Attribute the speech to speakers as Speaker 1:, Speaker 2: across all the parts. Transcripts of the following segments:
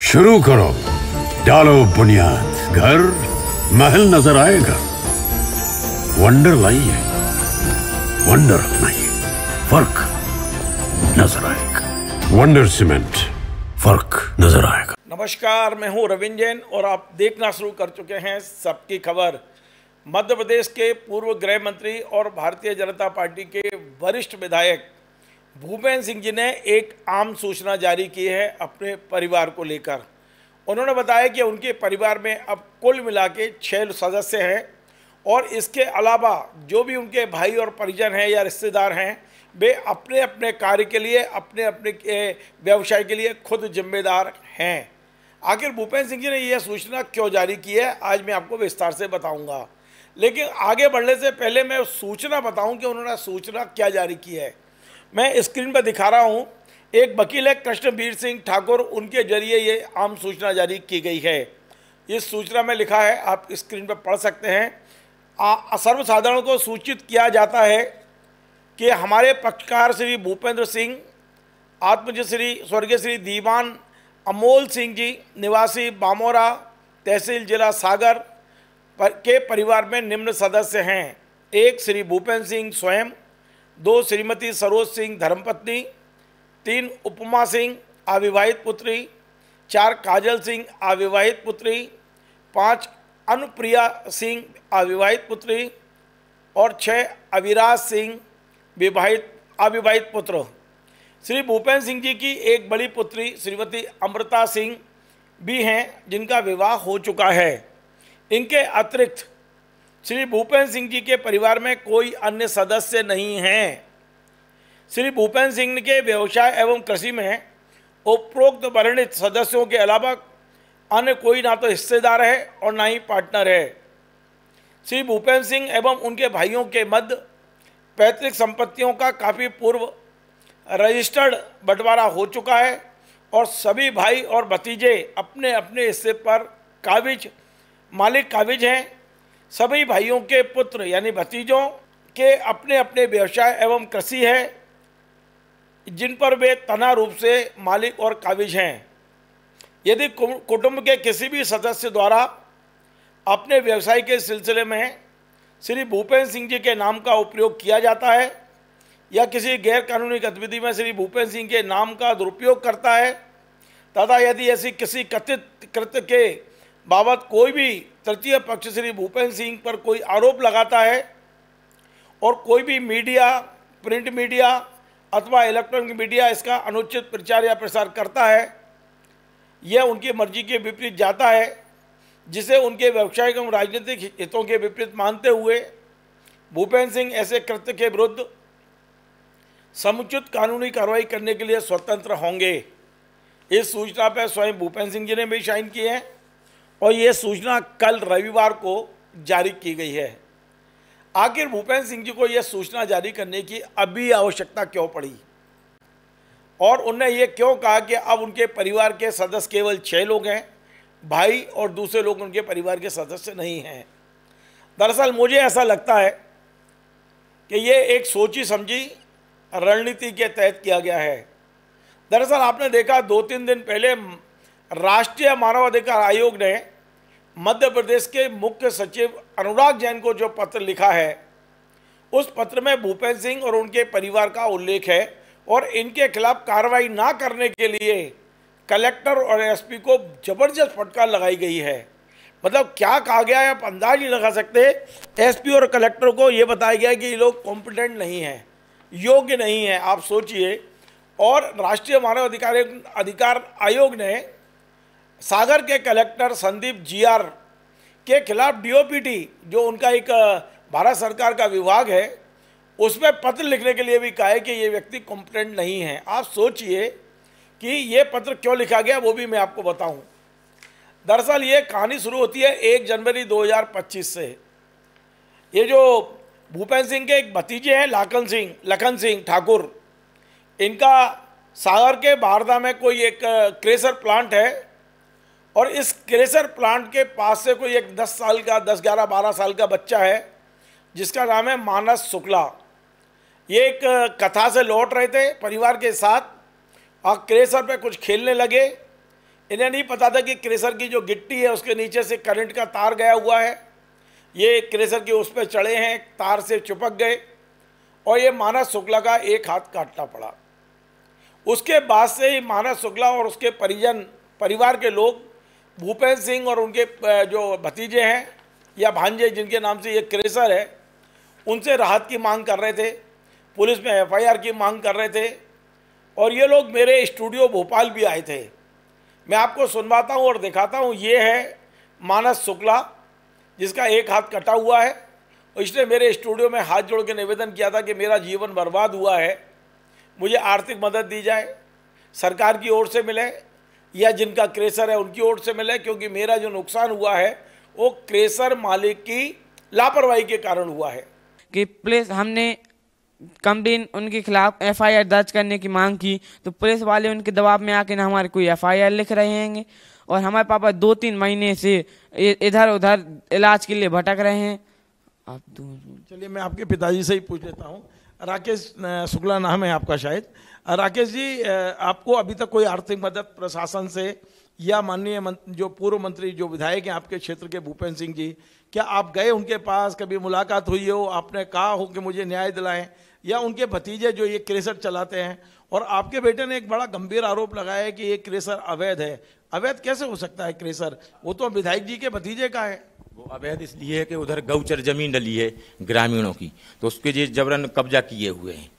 Speaker 1: शुरू करो, डालो बुनियाद, घर महल नजर आएगा। वंडर लाइए, वंडर अपनाइए, फर्क नजर आएगा। वंडर सीमेंट, फर्क नजर आएगा।
Speaker 2: नमस्कार, मैं हूं रविंद्र जैन और आप देखना शुरू कर चुके हैं सबकी खबर। मध्य प्रदेश के पूर्व गृह मंत्री और भारतीय जनता पार्टी के वरिष्ठ विधायक भूपेंद्र सिंह जी ने एक आम सूचना जारी की है अपने परिवार को लेकर। उन्होंने बताया कि उनके परिवार में अब कुल मिला के 6 सदस्य हैं और इसके अलावा जो भी उनके भाई और परिजन हैं या रिश्तेदार हैं, वे अपने अपने कार्य के लिए, अपने अपने व्यवसाय के लिए खुद जिम्मेदार हैं। आखिर भूपेंद्र सिंह जी ने यह सूचना क्यों जारी की है, आज मैं आपको विस्तार से बताऊंगा। लेकिन आगे बढ़ने से पहले मैं सूचना बताऊं कि उन्होंने सूचना क्या जारी की है। मैं स्क्रीन पर दिखा रहा हूं, एक वकील है कृष्णवीर सिंह ठाकुर, उनके जरिए ये आम सूचना जारी की गई है। इस सूचना में लिखा है, आप स्क्रीन पर पढ़ सकते हैं। सर्वसाधारण को सूचित किया जाता है कि हमारे पक्षकार श्री भूपेंद्र सिंह, आत्मज श्री स्वर्गीय श्री दीवान अमोल सिंह जी, निवासी बामोरा, तहसील जिला सागर के परिवार में निम्न सदस्य हैं। 1 श्री भूपेंद्र सिंह स्वयं, 2 श्रीमती सरोज सिंह धर्मपत्नी, 3 उपमा सिंह अविवाहित पुत्री, 4 काजल सिंह अविवाहित पुत्री, 5 अनुप्रिया सिंह अविवाहित पुत्री और 6 अविराज सिंह अविवाहित पुत्र। श्री भूपेंद्र सिंह जी की एक बड़ी पुत्री श्रीमती अमृता सिंह भी हैं, जिनका विवाह हो चुका है। इनके अतिरिक्त श्री भूपेंद्र सिंह जी के परिवार में कोई अन्य सदस्य नहीं हैं। श्री भूपेंद्र सिंह के व्यवसाय एवं कृषि में उपरोक्त वर्णित सदस्यों के अलावा अन्य कोई ना तो हिस्सेदार है और ना ही पार्टनर है। श्री भूपेंद्र सिंह एवं उनके भाइयों के मध्य पैतृक संपत्तियों का काफ़ी पूर्व रजिस्टर्ड बंटवारा हो चुका है और सभी भाई और भतीजे अपने अपने हिस्से पर मालिक काबिज हैं। सभी भाइयों के पुत्र यानी भतीजों के अपने अपने व्यवसाय एवं कृषि है, जिन पर वे तना रूप से मालिक और काबिज हैं। यदि कुटुंब के किसी भी सदस्य द्वारा अपने व्यवसाय के सिलसिले में श्री भूपेंद्र सिंह जी के नाम का उपयोग किया जाता है या किसी गैर कानूनी गतिविधि में श्री भूपेंद्र सिंह के नाम का दुरुपयोग करता है तथा यदि ऐसी किसी कथित कृत्य के बाबत कोई भी तृतीय पक्ष श्री भूपेंद्र सिंह पर कोई आरोप लगाता है और कोई भी मीडिया, प्रिंट मीडिया अथवा इलेक्ट्रॉनिक मीडिया इसका अनुचित प्रचार या प्रसार करता है, यह उनकी मर्जी के विपरीत जाता है, जिसे उनके व्यावसायिक एवं राजनीतिक हितों के विपरीत मानते हुए भूपेंद्र सिंह ऐसे कृत्य के विरुद्ध समुचित कानूनी कार्रवाई करने के लिए स्वतंत्र होंगे। इस सूचना पर स्वयं भूपेंद्र सिंह जी ने भी साइन किए हैं और ये सूचना कल रविवार को जारी की गई है। आखिर भूपेंद्र सिंह जी को यह सूचना जारी करने की अभी आवश्यकता क्यों पड़ी और उन्होंने ये क्यों कहा कि अब उनके परिवार के सदस्य केवल 6 लोग हैं, भाई और दूसरे लोग उनके परिवार के सदस्य नहीं हैं। दरअसल मुझे ऐसा लगता है कि ये एक सोची समझी रणनीति के तहत किया गया है। दरअसल आपने देखा 2-3 दिन पहले राष्ट्रीय मानवाधिकार आयोग ने मध्य प्रदेश के मुख्य सचिव अनुराग जैन को जो पत्र लिखा है, उस पत्र में भूपेंद्र सिंह और उनके परिवार का उल्लेख है और इनके खिलाफ कार्रवाई ना करने के लिए कलेक्टर और एसपी को जबरदस्त फटकार लगाई गई है। मतलब क्या कहा गया है आप अंदाज नहीं लगा सकते। एसपी और कलेक्टर को ये बताया गया है कि ये लोग कॉम्पिटेंट नहीं हैं, योग्य नहीं हैं। आप सोचिए। और राष्ट्रीय मानव अधिकार आयोग ने सागर के कलेक्टर संदीप जीआर के खिलाफ डीओपीटी, जो उनका एक भारत सरकार का विभाग है, उसमें पत्र लिखने के लिए भी कहा है कि ये व्यक्ति कॉम्पिटेंट नहीं है। आप सोचिए कि ये पत्र क्यों लिखा गया, वो भी मैं आपको बताऊं। दरअसल ये कहानी शुरू होती है 1 जनवरी 2025 से। ये जो भूपेंद्र सिंह के एक भतीजे हैं लखन सिंह ठाकुर, इनका सागर के बारदा में कोई एक क्रेशर प्लांट है और इस क्रेशर प्लांट के पास से कोई एक 10 साल का 10, 11, 12 साल का बच्चा है जिसका नाम है मानस शुक्ला। ये एक कथा से लौट रहे थे परिवार के साथ और क्रेशर पे कुछ खेलने लगे। इन्हें नहीं पता था कि क्रेशर की जो गिट्टी है उसके नीचे से करंट का तार गया हुआ है। ये क्रेशर के उस पर चढ़े हैं, तार से चिपक गए और ये मानस शुक्ला का एक हाथ काटना पड़ा। उसके बाद से ही मानस शुक्ला और उसके परिवार के लोग भूपेंद्र सिंह और उनके जो भतीजे हैं या भांजे जिनके नाम से ये क्रेशर है, उनसे राहत की मांग कर रहे थे, पुलिस में एफआईआर की मांग कर रहे थे। और ये लोग मेरे स्टूडियो भोपाल भी आए थे। मैं आपको सुनवाता हूँ और दिखाता हूँ। ये है मानस शुक्ला जिसका एक हाथ कटा हुआ है। और इसने मेरे स्टूडियो में हाथ जोड़ के निवेदन किया था कि मेरा जीवन बर्बाद हुआ है, मुझे आर्थिक मदद दी जाए, सरकार की ओर से मिले या जिनका क्रेशर है उनकी ओर से मिले, क्योंकि मेरा जो नुकसान हुआ है वो क्रेशर मालिक की लापरवाही के कारण हुआ है।
Speaker 3: कि पुलिस हमने कंप्लेन उनके खिलाफ एफआईआर दर्ज करने की मांग की तो पुलिस वाले उनके दबाव में आके ना हमारे कोई एफआईआर लिख रहे हैं और हमारे पापा 2-3 महीने से इधर उधर इलाज के लिए भटक रहे हैं। आप
Speaker 2: चलिए मैं आपके पिताजी से ही पूछ लेता हूँ। राकेश शुक्ला नाम है आपका शायद। राकेश जी, आपको अभी तक कोई आर्थिक मदद प्रशासन से या माननीय जो पूर्व मंत्री जो विधायक हैं आपके क्षेत्र के भूपेंद्र सिंह जी, क्या आप गए उनके पास, कभी मुलाकात हुई हो, आपने कहा हो कि मुझे न्याय दिलाएं, या उनके भतीजे जो ये क्रेशर चलाते हैं? और आपके बेटे ने एक बड़ा गंभीर आरोप लगाया है कि ये क्रेशर अवैध है। अवैध कैसे हो सकता है क्रेशर? वो तो विधायक जी के भतीजे का है।
Speaker 4: वो अवैध इसलिए है कि उधर गौचर जमीन डली है ग्रामीणों की, तो उसके लिए जबरन कब्जा किए हुए हैं।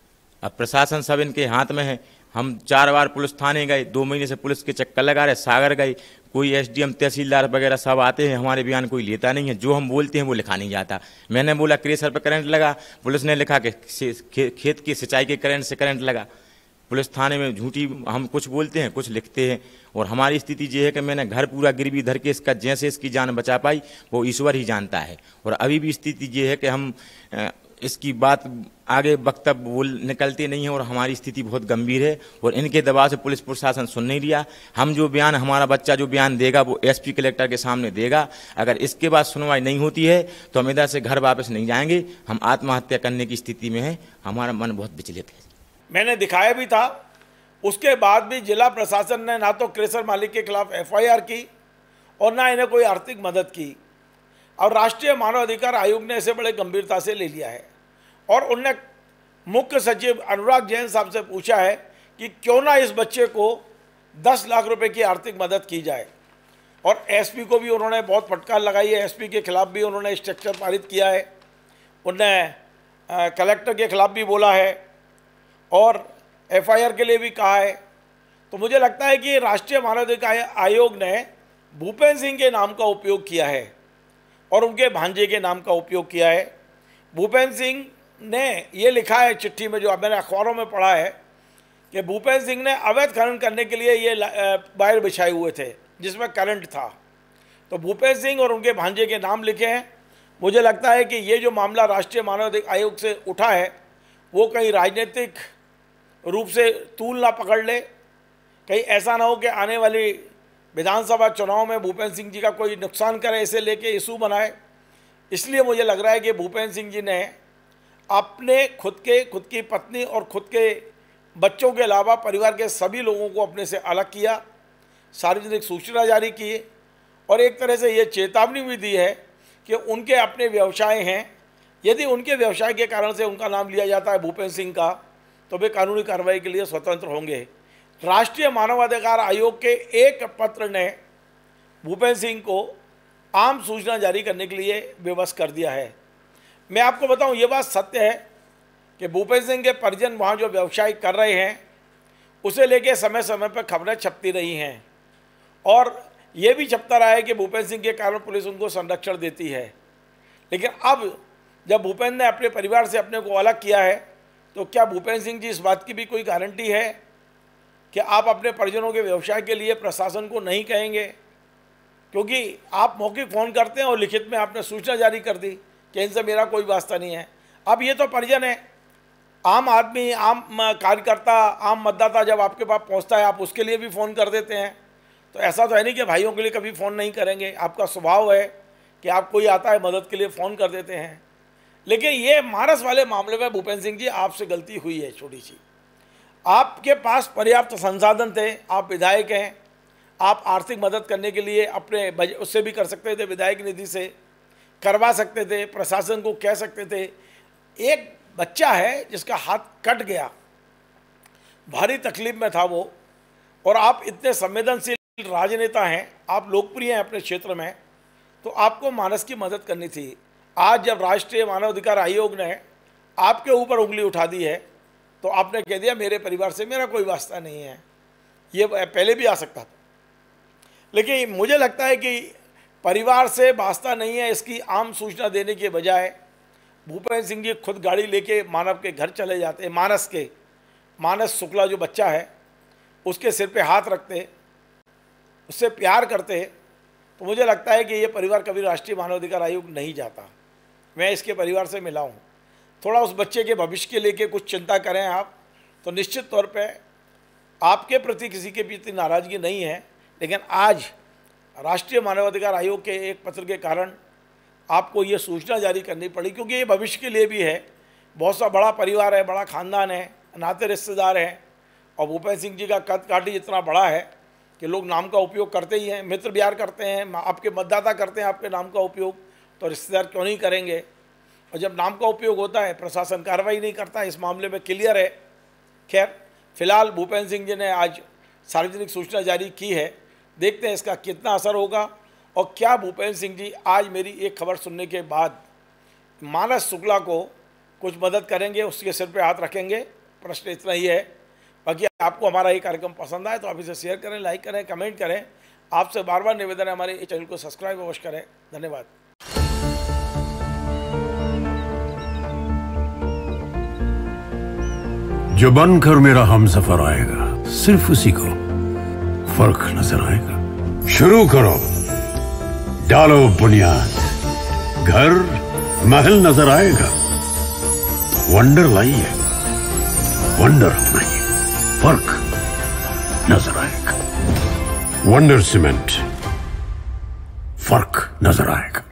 Speaker 4: अब प्रशासन सब इनके हाथ में है। हम 4 बार पुलिस थाने गए, 2 महीने से पुलिस के चक्कर लगा रहे, सागर गए, कोई एसडीएम तहसीलदार वगैरह सब आते हैं, हमारे बयान कोई लेता नहीं है। जो हम बोलते हैं वो लिखा नहीं जाता। मैंने बोला क्रेशर पर करंट लगा, पुलिस ने लिखा कि खेत की सिंचाई के करंट से करंट लगा। पुलिस थाने में झूठी हम कुछ बोलते हैं, कुछ लिखते हैं। और हमारी स्थिति ये है कि मैंने घर पूरा गिरवी धर के इसका जैसे इसकी जान बचा पाई वो ईश्वर ही जानता है। और अभी भी स्थिति ये है कि हम इसकी बात आगे वक्तव्य बोल निकलते नहीं हैं और हमारी स्थिति बहुत गंभीर है। और इनके दबाव से पुलिस प्रशासन सुन नहीं रहा। हम जो बयान, हमारा बच्चा जो बयान देगा वो एसपी कलेक्टर के सामने देगा। अगर इसके बाद सुनवाई नहीं होती है तो हम इधर से घर वापस नहीं जाएंगे। हम आत्महत्या करने की स्थिति में हैं। हमारा मन बहुत विचलित है।
Speaker 2: मैंने दिखाया भी था। उसके बाद भी जिला प्रशासन ने ना तो क्रेशर मालिक के खिलाफ एफआईआर की और ना इन्हें कोई आर्थिक मदद की। और राष्ट्रीय मानव अधिकार आयोग ने इसे बड़े गंभीरता से ले लिया है और उनने मुख्य सचिव अनुराग जैन साहब से पूछा है कि क्यों ना इस बच्चे को 10 लाख रुपए की आर्थिक मदद की जाए। और एसपी को भी उन्होंने बहुत फटकार लगाई है। एसपी के खिलाफ भी उन्होंने स्ट्रक्चर पारित किया है। उनने कलेक्टर के खिलाफ भी बोला है और एफआईआर के लिए भी कहा है। तो मुझे लगता है कि राष्ट्रीय मानवाधिकार आयोग ने भूपेंद्र सिंह के नाम का उपयोग किया है और उनके भांजे के नाम का उपयोग किया है। भूपेंद्र सिंह ने ये लिखा है चिट्ठी में, जो मैंने अखबारों में पढ़ा है, कि भूपेंद्र सिंह ने अवैध खनन करने के लिए ये वायर बिछाए हुए थे जिसमें करंट था। तो भूपेंद्र सिंह और उनके भांजे के नाम लिखे हैं। मुझे लगता है कि ये जो मामला राष्ट्रीय मानवाधिकार आयोग से उठा है वो कहीं राजनीतिक रूप से तूल ना पकड़ ले। कहीं ऐसा ना हो कि आने वाली विधानसभा चुनाव में भूपेंद्र सिंह जी का कोई नुकसान करे, इसे लेके इशू बनाए। इसलिए मुझे लग रहा है कि भूपेंद्र सिंह जी ने अपने खुद की पत्नी और खुद के बच्चों के अलावा परिवार के सभी लोगों को अपने से अलग किया, सार्वजनिक सूचना जारी की और एक तरह से ये चेतावनी भी दी है कि उनके अपने व्यवसाय हैं। यदि उनके व्यवसाय के कारण से उनका नाम लिया जाता है भूपेंद्र सिंह का, तो वे कानूनी कार्रवाई के लिए स्वतंत्र होंगे। राष्ट्रीय मानवाधिकार आयोग के एक पत्र ने भूपेंद्र सिंह को आम सूचना जारी करने के लिए विवश कर दिया है। मैं आपको बताऊं, ये बात सत्य है कि भूपेंद्र सिंह के परिजन वहाँ जो व्यवसाय कर रहे हैं उसे लेके समय समय पर खबरें छपती रही हैं और ये भी छपता रहा है कि भूपेंद्र सिंह के कारण पुलिस उनको संरक्षण देती है। लेकिन अब जब भूपेंद्र ने अपने परिवार से अपने को अलग किया है तो क्या भूपेंद्र सिंह जी इस बात की भी कोई गारंटी है कि आप अपने परिजनों के व्यवसाय के लिए प्रशासन को नहीं कहेंगे? क्योंकि आप मौखिक फ़ोन करते हैं और लिखित में आपने सूचना जारी कर दी कि इनसे मेरा कोई वास्ता नहीं है। अब ये तो परिजन है, आम आदमी, आम कार्यकर्ता, आम मतदाता जब आपके पास पहुंचता है आप उसके लिए भी फ़ोन कर देते हैं। तो ऐसा तो है नहीं कि भाइयों के लिए कभी फ़ोन नहीं करेंगे। आपका स्वभाव है कि आप कोई आता है मदद के लिए फ़ोन कर देते हैं। लेकिन ये मानस वाले मामले में भूपेंद्र सिंह जी आपसे गलती हुई है छोटी सी। आपके पास पर्याप्त संसाधन थे, आप विधायक हैं, आप आर्थिक मदद करने के लिए अपने बजट उससे भी कर सकते थे, विधायक निधि से करवा सकते थे, प्रशासन को कह सकते थे। एक बच्चा है जिसका हाथ कट गया, भारी तकलीफ में था वो, और आप इतने संवेदनशील राजनेता हैं, आप लोकप्रिय हैं अपने क्षेत्र में, तो आपको मानस की मदद करनी थी। आज जब राष्ट्रीय मानवाधिकार आयोग ने आपके ऊपर उंगली उठा दी है तो आपने कह दिया मेरे परिवार से मेरा कोई वास्ता नहीं है। ये पहले भी आ सकता था, लेकिन मुझे लगता है कि परिवार से वास्ता नहीं है इसकी आम सूचना देने के बजाय भूपेंद्र सिंह जी खुद गाड़ी लेके मानव के घर चले जाते, मानस शुक्ला जो बच्चा है उसके सिर पे हाथ रखते, उससे प्यार करते, तो मुझे लगता है कि ये परिवार कभी राष्ट्रीय मानवाधिकार आयोग नहीं जाता। मैं इसके परिवार से मिला हूँ। थोड़ा उस बच्चे के भविष्य के लेके कुछ चिंता करें आप, तो निश्चित तौर पे आपके प्रति किसी के प्रति नाराज़गी नहीं है, लेकिन आज राष्ट्रीय मानवाधिकार आयोग के एक पत्र के कारण आपको ये सूचना जारी करनी पड़ी, क्योंकि ये भविष्य के लिए भी है। बहुत सा बड़ा परिवार है, बड़ा खानदान है, नाते रिश्तेदार हैं, और भूपेंद्र सिंह जी का कद काठी इतना बड़ा है कि लोग नाम का उपयोग करते ही हैं, मित्र प्यार करते हैं, आपके मतदाता करते हैं आपके नाम का उपयोग, तो रिश्तेदार क्यों नहीं करेंगे। और जब नाम का उपयोग होता है प्रशासन कार्रवाई नहीं करता, इस मामले में क्लियर है। खैर, फिलहाल भूपेंद्र सिंह जी ने आज सार्वजनिक सूचना जारी की है, देखते हैं इसका कितना असर होगा, और क्या भूपेंद्र सिंह जी आज मेरी एक खबर सुनने के बाद मानस शुक्ला को कुछ मदद करेंगे, उसके सिर पे हाथ रखेंगे। प्रश्न इतना ही है। बाकी आपको हमारा ये कार्यक्रम पसंद आए तो आप इसे शेयर करें, लाइक करें, कमेंट करें। आपसे बार बार निवेदन है हमारे चैनल को सब्सक्राइब अवश्य करें। धन्यवाद।
Speaker 1: जो बनकर मेरा हमसफर आएगा सिर्फ उसी को फर्क नजर आएगा। शुरू करो, डालो बुनियाद, घर महल नजर आएगा। वंडर लाइए, वंडर अपनाइए, फर्क नजर आएगा। वंडर सीमेंट, फर्क नजर आएगा।